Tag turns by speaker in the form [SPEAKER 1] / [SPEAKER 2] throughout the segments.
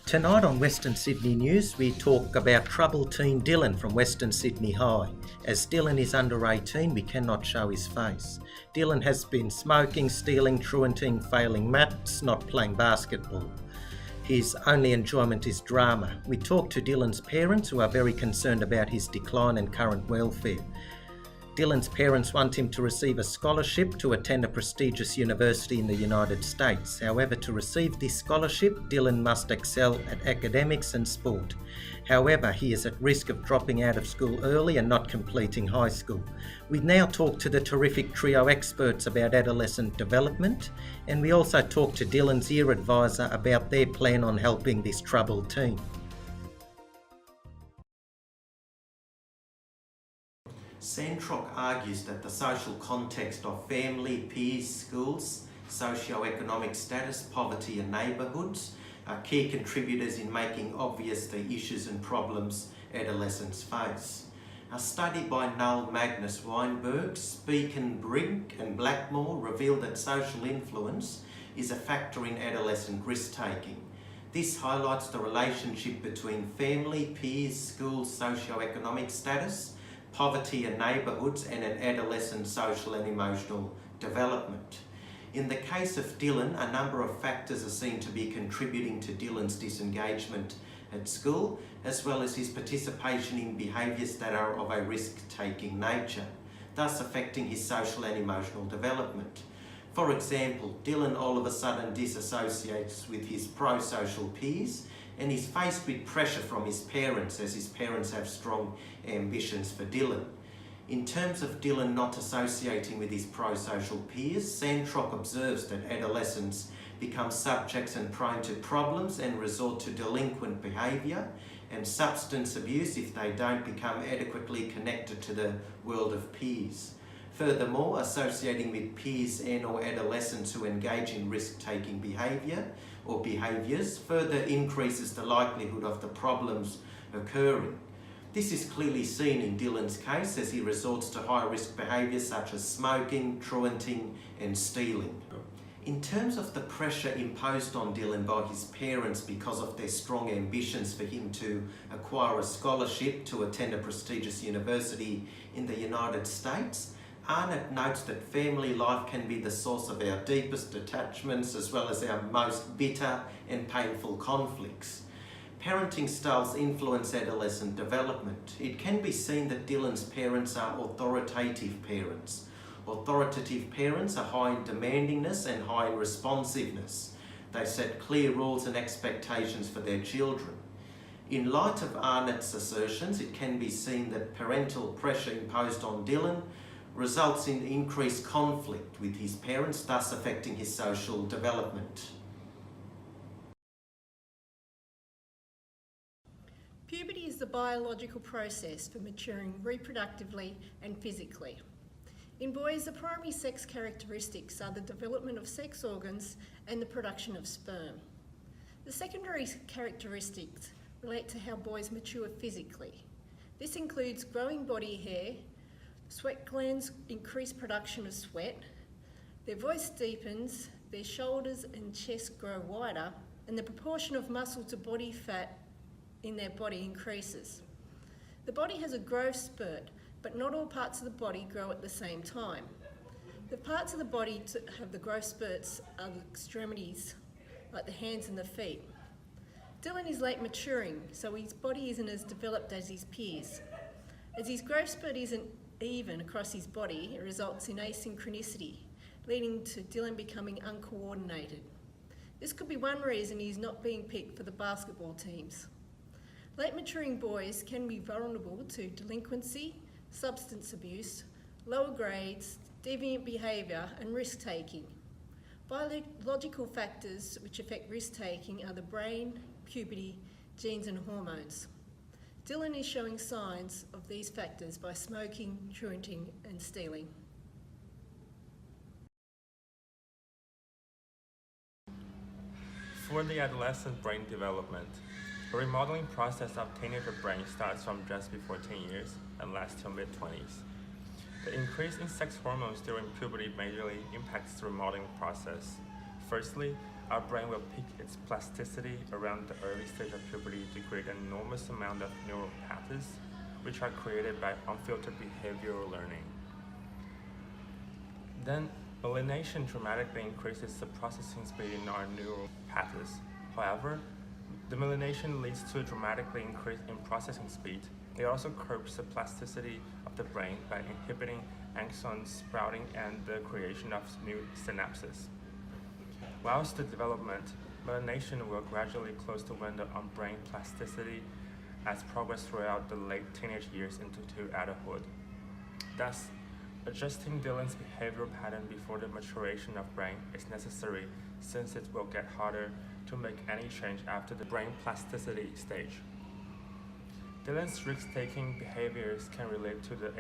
[SPEAKER 1] Tonight on Western Sydney News, we talk about troubled teen Dylan from Western Sydney High. As Dylan is under 18, we cannot show his face. Dylan has been smoking, stealing, truanting, failing maths, not playing basketball. His only enjoyment is drama. We talk to Dylan's parents, who are very concerned about his decline and current welfare. Dylan's parents want him to receive a scholarship to attend a prestigious university in the United States. However, to receive this scholarship, Dylan must excel at academics and sport. However, he is at risk of dropping out of school early and not completing high school. We now talk to the terrific trio experts about adolescent development, and we also talk to Dylan's ear advisor about their plan on helping this troubled teen. Sandrock argues that the social context of family, peers, schools, socio-economic status, poverty and neighbourhoods are key contributors in making obvious the issues and problems adolescents face. A study by Null, Magnus, Weinberg, Speakin, Brink and Blackmore revealed that social influence is a factor in adolescent risk-taking. This highlights the relationship between family, peers, schools, socio-economic status, poverty and neighbourhoods, and an adolescent's social and emotional development. In the case of Dylan, a number of factors are seen to be contributing to Dylan's disengagement at school, as well as his participation in behaviours that are of a risk-taking nature, thus affecting his social and emotional development. For example, Dylan all of a sudden disassociates with his pro-social peers and is faced with pressure from his parents, as his parents have strong ambitions for Dylan. In terms of Dylan not associating with his pro-social peers, Sandrock observes that adolescents become subjects and prone to problems and resort to delinquent behaviour and substance abuse if they don't become adequately connected to the world of peers. Furthermore, associating with peers and/or adolescents who engage in risk-taking behaviour or behaviours further increases the likelihood of the problems occurring. This is clearly seen in Dylan's case as he resorts to high-risk behaviours such as smoking, truanting and stealing. In terms of the pressure imposed on Dylan by his parents because of their strong ambitions for him to acquire a scholarship to attend a prestigious university in the United States, Arnott notes that family life can be the source of our deepest attachments as well as our most bitter and painful conflicts. Parenting styles influence adolescent development. It can be seen that Dylan's parents are authoritative parents. Authoritative parents are high in demandingness and high in responsiveness. They set clear rules and expectations for their children. In light of Arnott's assertions, it can be seen that parental pressure imposed on Dylan results in increased conflict with his parents, thus affecting his social development.
[SPEAKER 2] Puberty is the biological process for maturing reproductively and physically. In boys, the primary sex characteristics are the development of sex organs and the production of sperm. The secondary characteristics relate to how boys mature physically. This includes growing body hair, sweat glands increase production of sweat, their voice deepens, their shoulders and chest grow wider, and the proportion of muscle to body fat in their body increases. The body has a growth spurt, but not all parts of the body grow at the same time. The parts of the body to have the growth spurts are the extremities, like the hands and the feet. Dylan is late maturing, so his body isn't as developed as his peers. As his growth spurt isn't even across his body, it results in asynchronicity, leading to Dylan becoming uncoordinated. This could be one reason he's not being picked for the basketball teams. Late maturing boys can be vulnerable to delinquency, substance abuse, lower grades, deviant behaviour and risk-taking. Biological factors which affect risk-taking are the brain, puberty, genes and hormones. Dylan is showing signs of these factors by smoking, truanting and stealing.
[SPEAKER 3] For the adolescent brain development, the remodeling process of teenager brain starts from just before 10 years and lasts till mid-20s. The increase in sex hormones during puberty majorly impacts the remodeling process. Firstly, Our brain will peak its plasticity around the early stage of puberty to create an enormous amount of neural pathways, which are created by unfiltered behavioral learning. Then, myelination dramatically increases the processing speed in our neural pathways. However, the myelination leads to a dramatically increase in processing speed. It also curbs the plasticity of the brain by inhibiting axon sprouting and the creation of new synapses. Whilst the development, myelination will gradually close the window on brain plasticity as progress throughout the late teenage years into adulthood. Thus, adjusting Dylan's behavioral pattern before the maturation of brain is necessary, since it will get harder to make any change after the brain plasticity stage. Dylan's risk-taking behaviors can relate to the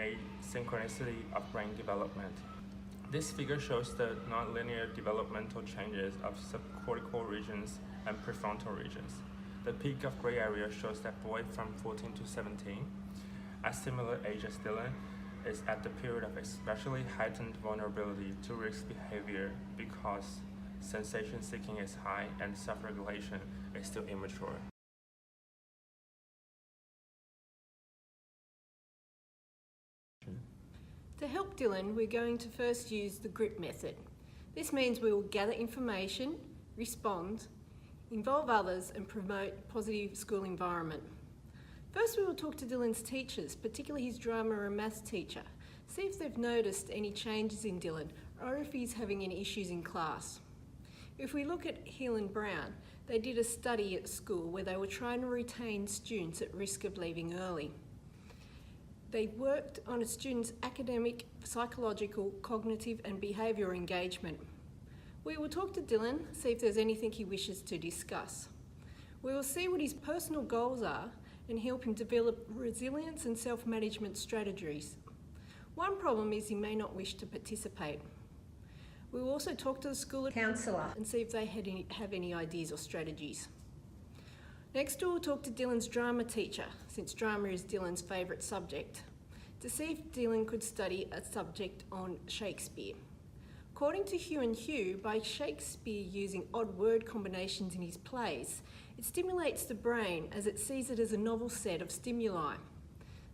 [SPEAKER 3] asynchronicity of brain development. This figure shows the nonlinear developmental changes of subcortical regions and prefrontal regions. The peak of gray area shows that boy from 14 to 17, at similar age as Dylan, is at the period of especially heightened vulnerability to risk behavior because sensation seeking is high and self-regulation is still immature.
[SPEAKER 2] To help Dylan, we're going to first use the GRIP method. This means we will gather information, respond, involve others, and promote a positive school environment. First, we will talk to Dylan's teachers, particularly his drama and maths teacher, see if they've noticed any changes in Dylan or if he's having any issues in class. If we look at Hill and Brown, they did a study at school where they were trying to retain students at risk of leaving early. They worked on a student's academic, psychological, cognitive and behavioural engagement. We will talk to Dylan, see if there's anything he wishes to discuss. We will see what his personal goals are and help him develop resilience and self-management strategies. One problem is he may not wish to participate. We will also talk to the school counsellor and see if they have any ideas or strategies. Next, we'll talk to Dylan's drama teacher, since drama is Dylan's favourite subject, to see if Dylan could study a subject on Shakespeare. According to Hugh and Hugh, by Shakespeare using odd word combinations in his plays, it stimulates the brain as it sees it as a novel set of stimuli.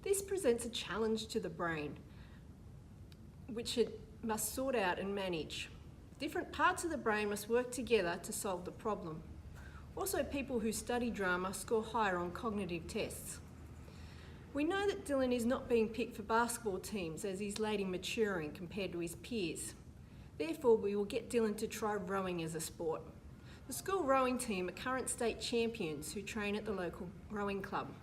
[SPEAKER 2] This presents a challenge to the brain, which it must sort out and manage. Different parts of the brain must work together to solve the problem. Also, people who study drama score higher on cognitive tests. We know that Dylan is not being picked for basketball teams as he's late in maturing compared to his peers. Therefore, we will get Dylan to try rowing as a sport. The school rowing team are current state champions who train at the local rowing club.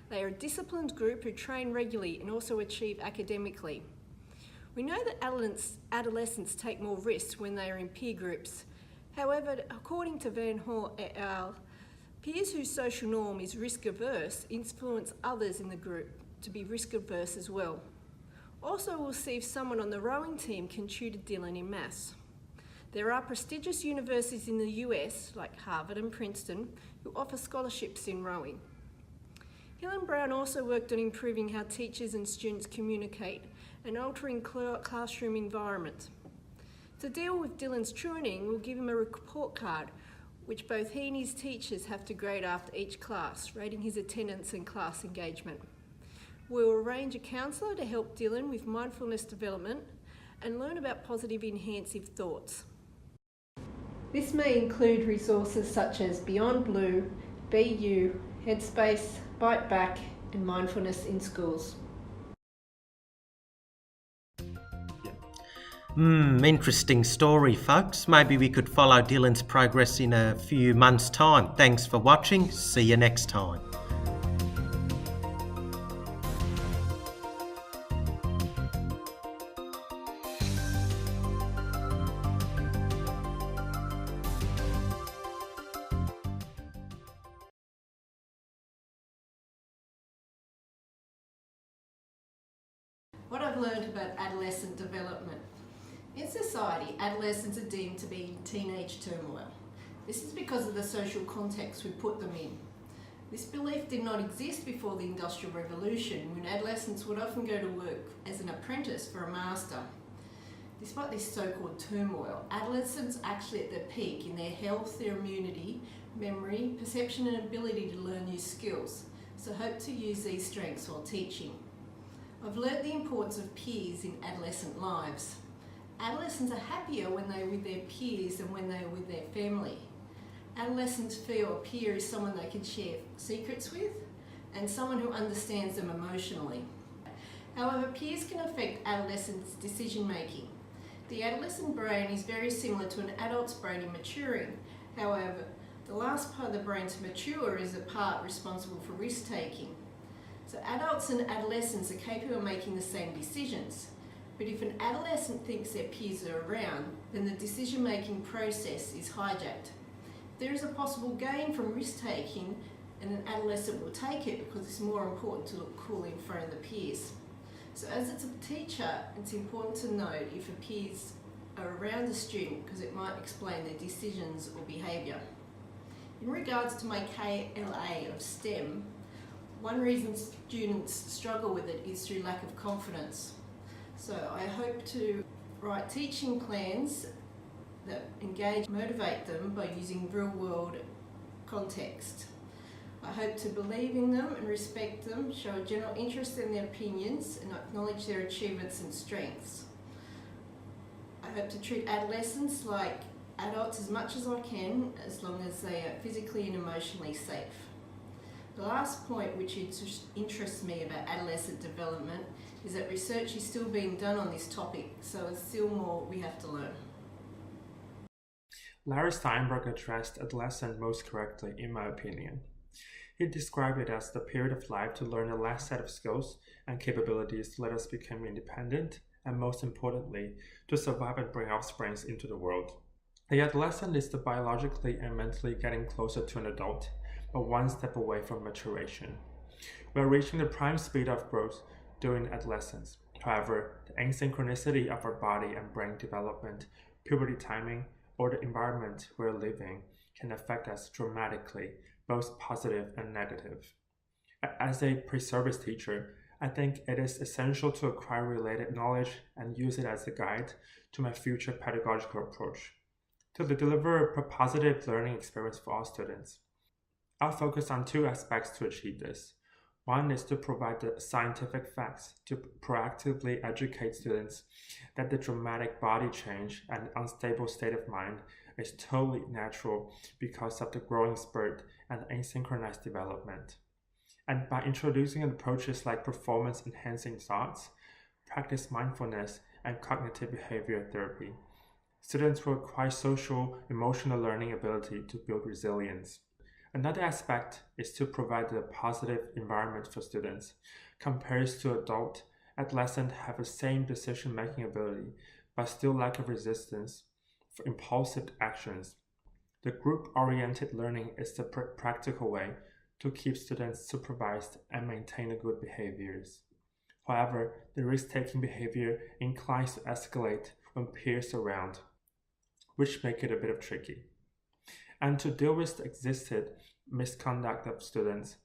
[SPEAKER 2] They are a disciplined group who train regularly and also achieve academically. We know that adolescents take more risks when they are in peer groups. However, according to Van Hoor et al., peers whose social norm is risk-averse influence others in the group to be risk-averse as well. Also, we'll see if someone on the rowing team can tutor Dylan in maths. There are prestigious universities in the US, like Harvard and Princeton, who offer scholarships in rowing. Hill and Brown also worked on improving how teachers and students communicate and altering classroom environment. To deal with Dylan's tuning, we'll give him a report card, which both he and his teachers have to grade after each class, rating his attendance and class engagement. We'll arrange a counsellor to help Dylan with mindfulness development and learn about positive enhancive thoughts. This may include resources such as Beyond Blue, BU, Headspace, Bite Back, and Mindfulness in Schools.
[SPEAKER 1] Interesting story, folks. Maybe we could follow Dylan's progress in a few months' time. Thanks for watching. See you next time.
[SPEAKER 2] What I've learned about adolescent development. In society, adolescents are deemed to be in teenage turmoil. This is because of the social context we put them in. This belief did not exist before the Industrial Revolution, when adolescents would often go to work as an apprentice for a master. Despite this so-called turmoil, adolescents are actually at their peak in their health, their immunity, memory, perception and ability to learn new skills, so hope to use these strengths while teaching. I've learnt the importance of peers in adolescent lives. Adolescents are happier when they're with their peers than when they're with their family. Adolescents feel a peer is someone they can share secrets with and someone who understands them emotionally. However, peers can affect adolescents' decision making. The adolescent brain is very similar to an adult's brain in maturing. However, the last part of the brain to mature is the part responsible for risk taking. So adults and adolescents are capable of making the same decisions. But if an adolescent thinks their peers are around, then the decision-making process is hijacked. There is a possible gain from risk-taking, and an adolescent will take it because it's more important to look cool in front of the peers. So as it's a teacher, it's important to note if the peers are around the student because it might explain their decisions or behaviour. In regards to my KLA of STEM, one reason students struggle with it is through lack of confidence. So I hope to write teaching plans that engage, motivate them by using real-world context. I hope to believe in them and respect them, show a general interest in their opinions and acknowledge their achievements and strengths. I hope to treat adolescents like adults as much as I can, as long as they are physically and emotionally safe. The last point which interests me about adolescent development is that research is still being done on this topic, so there's still more we have to learn.
[SPEAKER 3] Larry Steinberg addressed adolescent most correctly, in my opinion. He described it as the period of life to learn the last set of skills and capabilities to let us become independent, and most importantly, to survive and bring offspring into the world. The adolescent is the biologically and mentally getting closer to an adult, but one step away from maturation. We are reaching the prime speed of growth during adolescence. However, the asynchronicity of our body and brain development, puberty timing, or the environment we're living can affect us dramatically, both positive and negative. As a pre-service teacher, I think it is essential to acquire related knowledge and use it as a guide to my future pedagogical approach, to deliver a positive learning experience for all students. I'll focus on two aspects to achieve this. One is to provide the scientific facts to proactively educate students that the dramatic body change and unstable state of mind is totally natural because of the growing spurt and asynchronous development. And by introducing approaches like performance-enhancing thoughts, practice mindfulness, and cognitive behavior therapy, students will acquire social, emotional learning ability to build resilience. Another aspect is to provide a positive environment for students. Compared to adult, adolescents have the same decision-making ability, but still lack of resistance for impulsive actions. The group-oriented learning is the practical way to keep students supervised and maintain good behaviors. However, the risk-taking behavior inclines to escalate when peers are around, which make it a bit tricky. And to deal with the existed misconduct of students,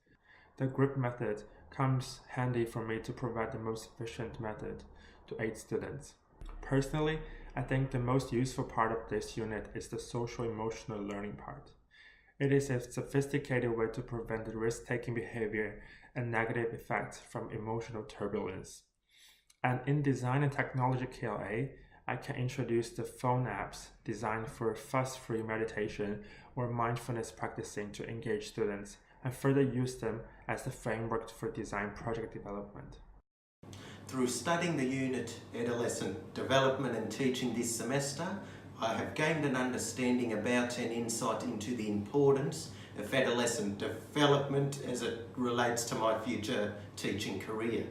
[SPEAKER 3] the group method comes handy for me to provide the most efficient method to aid students. Personally, I think the most useful part of this unit is the social-emotional learning part. It is a sophisticated way to prevent the risk-taking behavior and negative effects from emotional turbulence. And in Design and Technology KLA, I can introduce the phone apps designed for fuss-free meditation or mindfulness practicing to engage students, and further use them as the framework for design project development.
[SPEAKER 1] Through studying the unit Adolescent Development and Teaching this semester, I have gained an understanding about and insight into the importance of adolescent development as it relates to my future teaching career.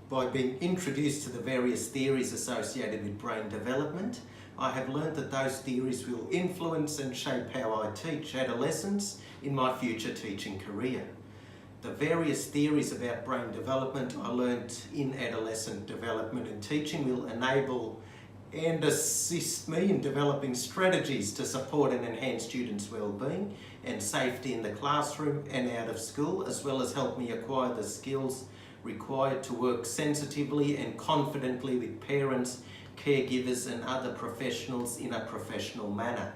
[SPEAKER 1] By being introduced to the various theories associated with brain development, I have learned that those theories will influence and shape how I teach adolescents in my future teaching career. The various theories about brain development I learned in adolescent development and teaching will enable and assist me in developing strategies to support and enhance students' well-being and safety in the classroom and out of school, as well as help me acquire the skills required to work sensitively and confidently with parents, caregivers and other professionals in a professional manner.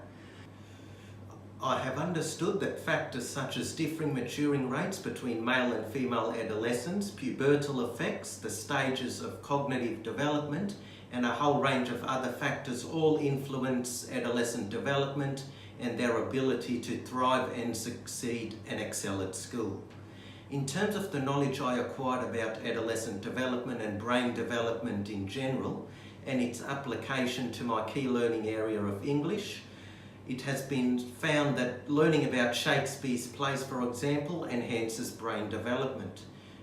[SPEAKER 1] I have understood that factors such as differing maturing rates between male and female adolescents, pubertal effects, the stages of cognitive development, and a whole range of other factors all influence adolescent development and their ability to thrive and succeed and excel at school. In terms of the knowledge I acquired about adolescent development and brain development in general, and its application to my key learning area of English, it has been found that learning about Shakespeare's plays, for example, enhances brain development.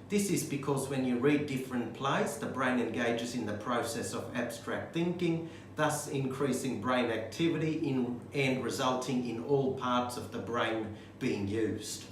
[SPEAKER 1] This is because when you read different plays, the brain engages in the process of abstract thinking, thus increasing brain activity and resulting in all parts of the brain being used.